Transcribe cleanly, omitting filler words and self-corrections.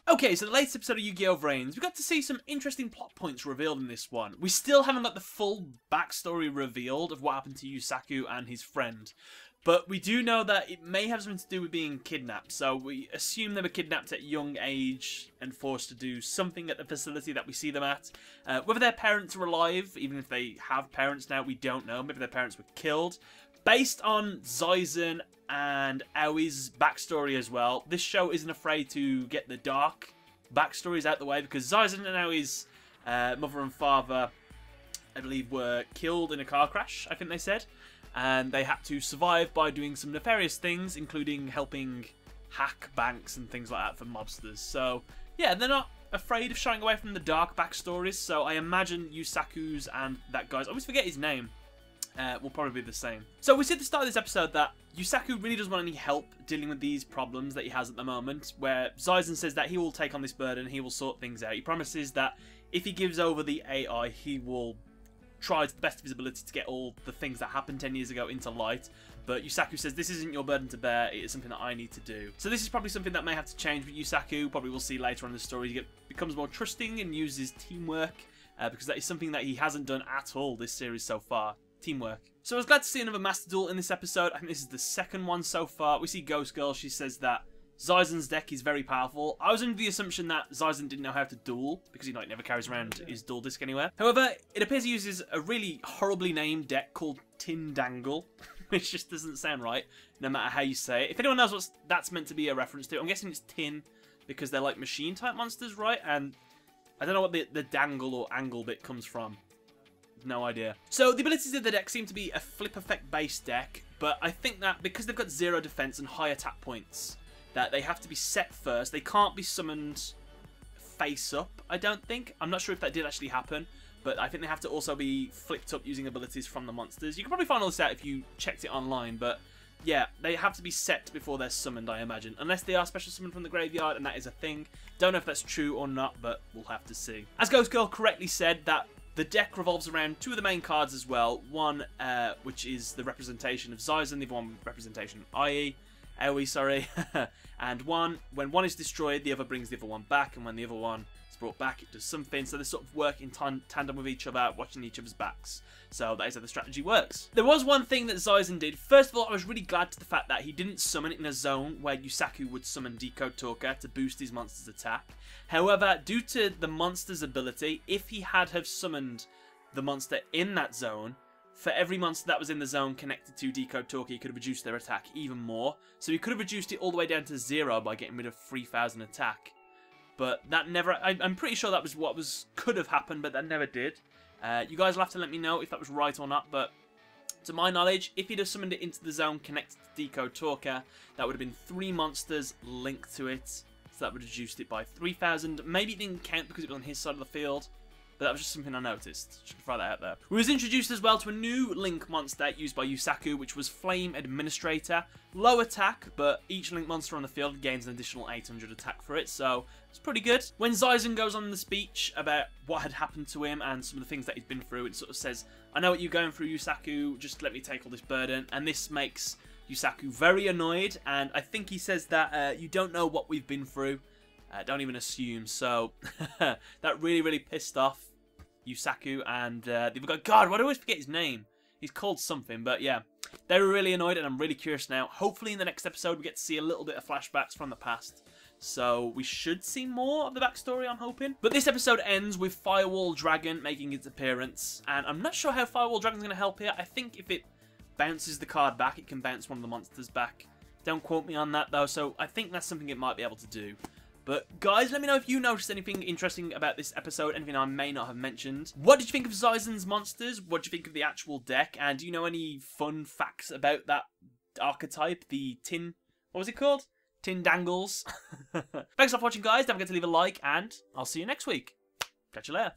Okay, so the latest episode of Yu-Gi-Oh! VRAINS, we got to see some interesting plot points revealed in this one. We still haven't got the full backstory revealed of what happened to Yusaku and his friend. But we do know that it may have something to do with being kidnapped, so we assume they were kidnapped at a young age and forced to do something at the facility that we see them at. Whether their parents are alive, even if they have parents now, we don't know. Maybe their parents were killed. Based on Zaizen and Aoi's backstory as well, this show isn't afraid to get the dark backstories out the way, because Zaizen and Aoi's mother and father, I believe, were killed in a car crash, I think they said. And they had to survive by doing some nefarious things, including helping hack banks and things like that for mobsters. So, yeah, they're not afraid of shying away from the dark backstories, so I imagine Yusaku's and that guy's, I always forget his name, will probably be the same. So we see at the start of this episode that Yusaku really doesn't want any help dealing with these problems that he has at the moment, where Zaizen says that he will take on this burden, he will sort things out. He promises that if he gives over the AI, he will try to the best of his ability to get all the things that happened 10 years ago into light. But Yusaku says, this isn't your burden to bear, it is something that I need to do. So this is probably something that may have to change with Yusaku. Probably we'll see later on in the story. He becomes more trusting and uses teamwork, because that is something that he hasn't done at all this series so far. Teamwork. So I was glad to see another Master Duel in this episode. I think this is the second one so far. We see Ghost Girl. She says that Zaizen's deck is very powerful. I was under the assumption that Zaizen didn't know how to duel, because he never carries around his duel disc anywhere. However, it appears he uses a really horribly named deck called Tin Dangle, which just doesn't sound right, no matter how you say it. If anyone knows what that's meant to be a reference to, I'm guessing it's tin, because they're like machine-type monsters, right? And I don't know what the dangle or angle bit comes from. No idea. So the abilities of the deck seem to be a flip effect based deck, but I think that because they've got 0 defense and high attack points, that they have to be set first. They can't be summoned face up, I don't think. I'm not sure if that did actually happen, but I think they have to also be flipped up using abilities from the monsters. You can probably find all this out if you checked it online, but yeah, they have to be set before they're summoned, I imagine. Unless they are special summoned from the graveyard, and that is a thing. Don't know if that's true or not, but we'll have to see. As Ghost Girl correctly said, that the deck revolves around 2 of the main cards as well. One, which is the representation of Zaizen, the other one representation of Aoi, sorry. And when one is destroyed, the other brings the other one back, and when the other one is brought back, it does something. So they sort of work in tandem with each other, watching each other's backs. So that is how the strategy works. There was one thing that Zaizen did. First of all, I was really glad to the fact that he didn't summon it in a zone where Yusaku would summon Decode Talker to boost his monster's attack. However, due to the monster's ability, if he had have summoned the monster in that zone, for every monster that was in the zone connected to Decode Talker, he could have reduced their attack even more. So he could have reduced it all the way down to 0 by getting rid of 3,000 attack. But that never... I'm pretty sure that was what could have happened, but that never did. You guys will have to let me know if that was right or not, but to my knowledge, if he'd have summoned it into the zone connected to Decode Talker, that would have been 3 monsters linked to it. So that would have reduced it by 3,000. Maybe it didn't count because it was on his side of the field. But that was just something I noticed. Should throw that out there. We was introduced as well to a new Link monster used by Yusaku, which was Flame Administrator. Low attack, but each Link monster on the field gains an additional 800 attack for it, so it's pretty good. When Zaizen goes on the speech about what had happened to him and some of the things that he's been through, it sort of says, I know what you're going through, Yusaku, just let me take all this burden. And this makes Yusaku very annoyed, and I think he says that you don't know what we've been through. Don't even assume. So that really pissed off Yusaku and the other guy. God, why do I always forget his name? He's called something, but yeah. They were really annoyed, and I'm really curious now. Hopefully in the next episode we get to see a little bit of flashbacks from the past. So we should see more of the backstory, I'm hoping. But this episode ends with Firewall Dragon making its appearance. And I'm not sure how Firewall Dragon's going to help here. I think if it bounces the card back, it can bounce one of the monsters back. Don't quote me on that though, so I think that's something it might be able to do. But guys, let me know if you noticed anything interesting about this episode, anything I may not have mentioned. What did you think of Zaizen's monsters? What did you think of the actual deck? And do you know any fun facts about that archetype? The tin... what was it called? Tin Dangles. Thanks for watching, guys. Don't forget to leave a like, and I'll see you next week. Catch you later.